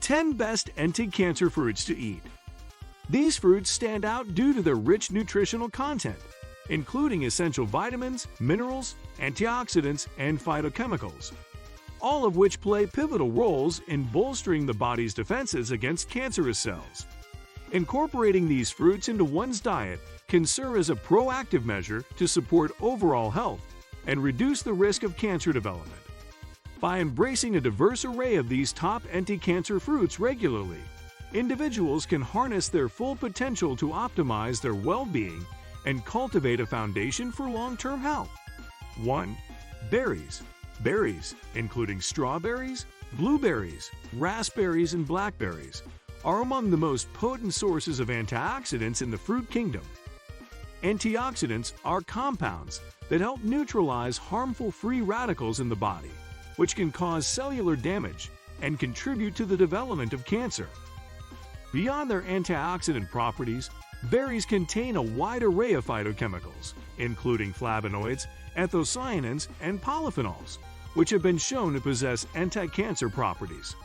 10 best anti-cancer fruits to eat. These fruits stand out due to their rich nutritional content, including essential vitamins, minerals, antioxidants, and phytochemicals, all of which play pivotal roles in bolstering the body's defenses against cancerous cells. Incorporating these fruits into one's diet can serve as a proactive measure to support overall health and reduce the risk of cancer development. By embracing a diverse array of these top anti-cancer fruits regularly, individuals can harness their full potential to optimize their well-being and cultivate a foundation for long-term health. 1. Berries. Berries, including strawberries, blueberries, raspberries, and blackberries, are among the most potent sources of antioxidants in the fruit kingdom. Antioxidants are compounds that help neutralize harmful free radicals in the body, which can cause cellular damage and contribute to the development of cancer. Beyond their antioxidant properties, berries contain a wide array of phytochemicals, including flavonoids, anthocyanins, and polyphenols, which have been shown to possess anti-cancer properties.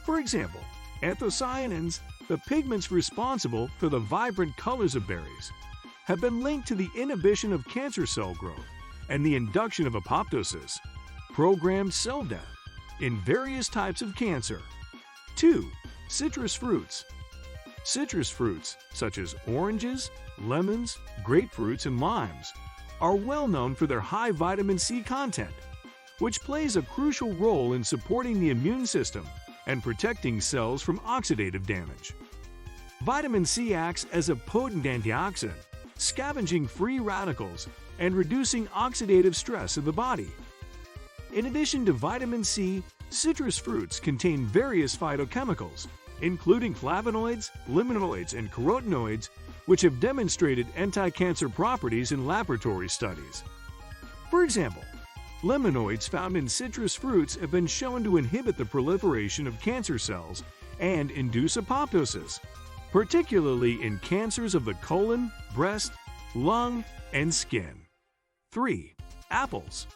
For example, anthocyanins, the pigments responsible for the vibrant colors of berries, have been linked to the inhibition of cancer cell growth and the induction of apoptosis, programmed cell death, in various types of cancer. 2. Citrus fruits. Citrus fruits, such as oranges, lemons, grapefruits, and limes, are well known for their high vitamin C content, which plays a crucial role in supporting the immune system and protecting cells from oxidative damage. Vitamin C acts as a potent antioxidant, scavenging free radicals and reducing oxidative stress in the body. In addition to vitamin C, citrus fruits contain various phytochemicals, including flavonoids, limonoids, and carotenoids, which have demonstrated anti-cancer properties in laboratory studies. For example, limonoids found in citrus fruits have been shown to inhibit the proliferation of cancer cells and induce apoptosis, particularly in cancers of the colon, breast, lung, and skin. 3. Apples.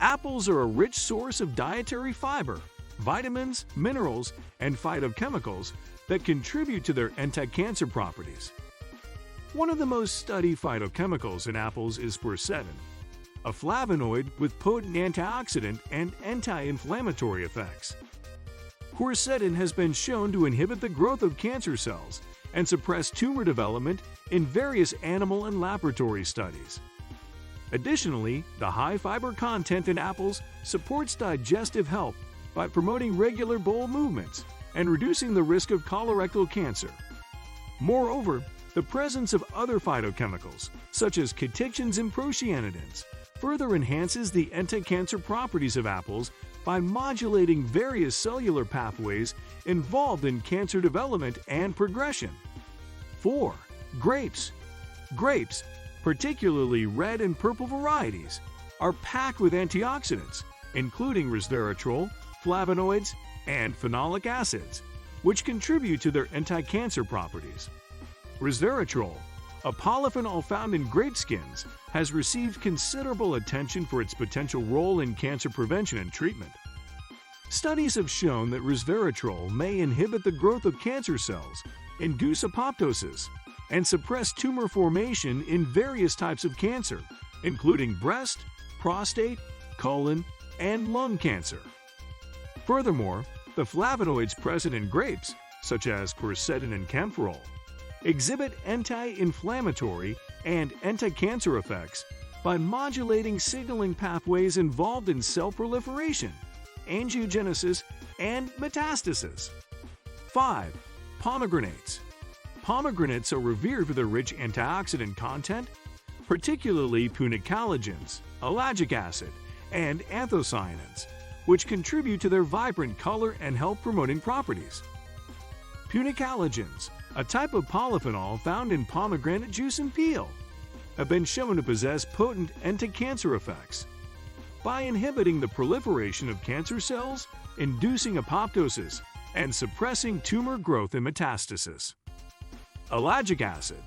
Apples are a rich source of dietary fiber, vitamins, minerals, and phytochemicals that contribute to their anti-cancer properties. One of the most studied phytochemicals in apples is quercetin, a flavonoid with potent antioxidant and anti-inflammatory effects. Quercetin has been shown to inhibit the growth of cancer cells and suppress tumor development in various animal and laboratory studies. Additionally, the high fiber content in apples supports digestive health by promoting regular bowel movements and reducing the risk of colorectal cancer. Moreover, the presence of other phytochemicals, such as catechins and procyanidins, further enhances the anti-cancer properties of apples by modulating various cellular pathways involved in cancer development and progression. 4. Grapes. Grapes, particularly red and purple varieties, are packed with antioxidants, including resveratrol, flavonoids, and phenolic acids, which contribute to their anti-cancer properties. Resveratrol, a polyphenol found in grape skins, has received considerable attention for its potential role in cancer prevention and treatment. Studies have shown that resveratrol may inhibit the growth of cancer cells, induce apoptosis, and suppress tumor formation in various types of cancer, including breast, prostate, colon, and lung cancer. Furthermore, the flavonoids present in grapes, such as quercetin and camphorol, exhibit anti-inflammatory and anti-cancer effects by modulating signaling pathways involved in cell proliferation, angiogenesis, and metastasis. 5. Pomegranates. Pomegranates are revered for their rich antioxidant content, particularly punicalagins, ellagic acid, and anthocyanins, which contribute to their vibrant color and health-promoting properties. Punicalagins, a type of polyphenol found in pomegranate juice and peel, have been shown to possess potent anti-cancer effects. By inhibiting the proliferation of cancer cells, inducing apoptosis, and suppressing tumor growth and metastasis. Ellagic acid,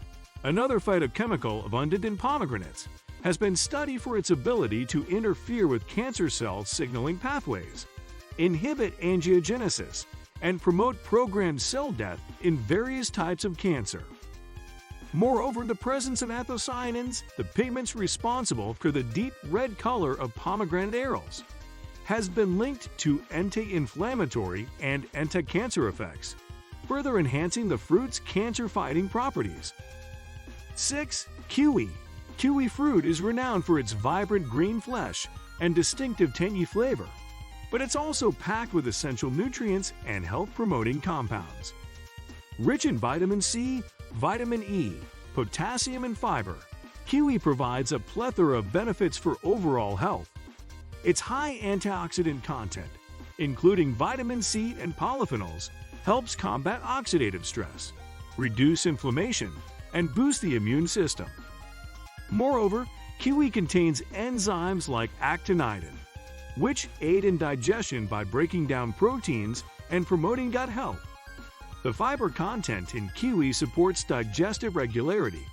another phytochemical abundant in pomegranates, has been studied for its ability to interfere with cancer cell signaling pathways, inhibit angiogenesis, and promote programmed cell death in various types of cancer. Moreover, the presence of anthocyanins, the pigments responsible for the deep red color of pomegranate arils, has been linked to anti-inflammatory and anti-cancer effects, further enhancing the fruit's cancer-fighting properties. 6. Kiwi. Kiwi fruit is renowned for its vibrant green flesh and distinctive tangy flavor, but it's also packed with essential nutrients and health-promoting compounds. Rich in vitamin C, vitamin E, potassium, and fiber, kiwi provides a plethora of benefits for overall health. Its high antioxidant content, including vitamin C and polyphenols, helps combat oxidative stress, reduce inflammation, and boost the immune system. Moreover, kiwi contains enzymes like actinidin, which aid in digestion by breaking down proteins and promoting gut health. The fiber content in kiwi supports digestive regularity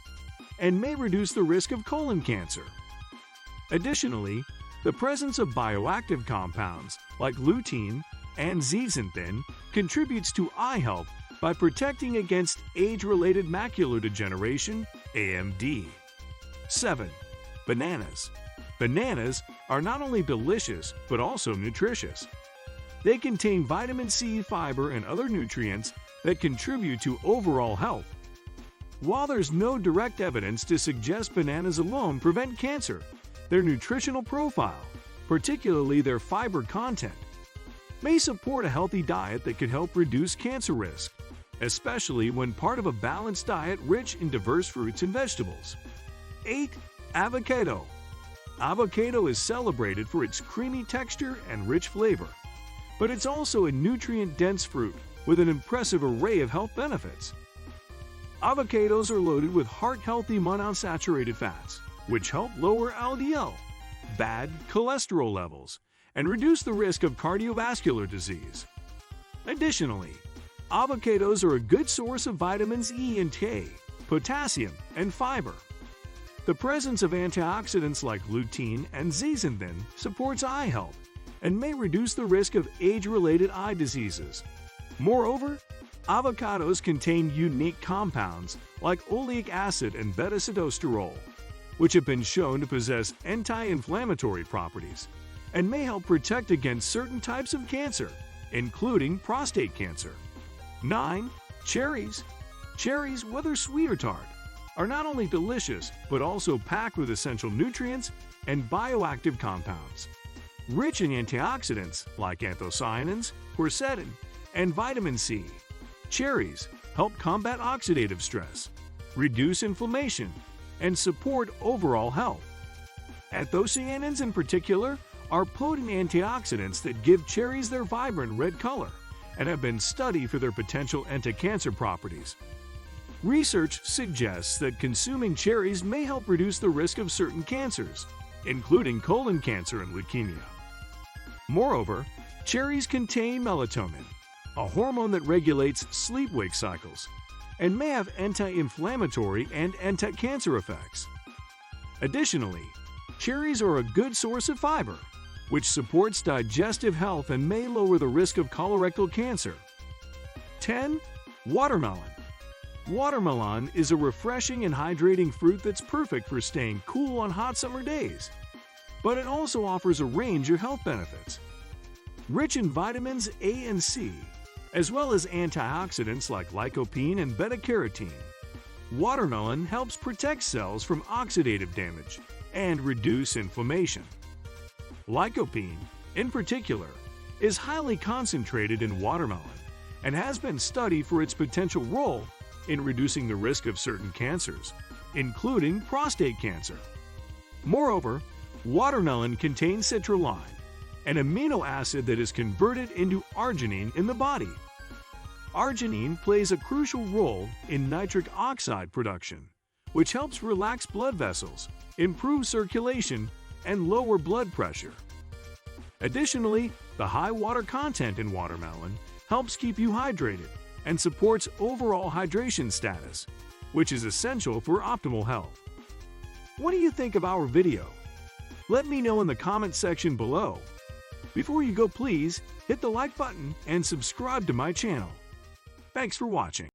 and may reduce the risk of colon cancer. Additionally, the presence of bioactive compounds like lutein and zeaxanthin contributes to eye health by protecting against age-related macular degeneration, AMD. 7. Bananas. Bananas are not only delicious but also nutritious. They contain vitamin C, fiber, and other nutrients that contribute to overall health. While there's no direct evidence to suggest bananas alone prevent cancer, their nutritional profile, particularly their fiber content, may support a healthy diet that could help reduce cancer risk, especially when part of a balanced diet rich in diverse fruits and vegetables. 8. Avocado. Avocado is celebrated for its creamy texture and rich flavor, but it's also a nutrient-dense fruit with an impressive array of health benefits. Avocados are loaded with heart-healthy monounsaturated fats, which help lower LDL, bad cholesterol levels, and reduce the risk of cardiovascular disease. Additionally, avocados are a good source of vitamins E and K, potassium, and fiber. The presence of antioxidants like lutein and zeaxanthin supports eye health and may reduce the risk of age-related eye diseases. Moreover, avocados contain unique compounds like oleic acid and beta-sitosterol, which have been shown to possess anti-inflammatory properties and may help protect against certain types of cancer, including prostate cancer. 9. Cherries. Cherries, whether sweet or tart, are not only delicious but also packed with essential nutrients and bioactive compounds. Rich in antioxidants like anthocyanins, quercetin, and vitamin C, cherries help combat oxidative stress, reduce inflammation, and support overall health. Anthocyanins in particular are potent antioxidants that give cherries their vibrant red color and have been studied for their potential anti-cancer properties. Research suggests that consuming cherries may help reduce the risk of certain cancers, including colon cancer and leukemia. Moreover, cherries contain melatonin, a hormone that regulates sleep-wake cycles, and may have anti-inflammatory and anti-cancer effects. Additionally, cherries are a good source of fiber, which supports digestive health and may lower the risk of colorectal cancer. 10. Watermelon. Watermelon is a refreshing and hydrating fruit that's perfect for staying cool on hot summer days, but it also offers a range of health benefits. Rich in vitamins A and C, as well as antioxidants like lycopene and beta-carotene, watermelon helps protect cells from oxidative damage and reduce inflammation. Lycopene, in particular, is highly concentrated in watermelon and has been studied for its potential role in reducing the risk of certain cancers, including prostate cancer. Moreover, watermelon contains citrulline, an amino acid that is converted into arginine in the body. Arginine plays a crucial role in nitric oxide production, which helps relax blood vessels, improve circulation, and lower blood pressure. Additionally, the high water content in watermelon helps keep you hydrated and supports overall hydration status, which is essential for optimal health. What do you think of our video? Let me know in the comment section below. Before you go, please hit the like button and subscribe to my channel. Thanks for watching.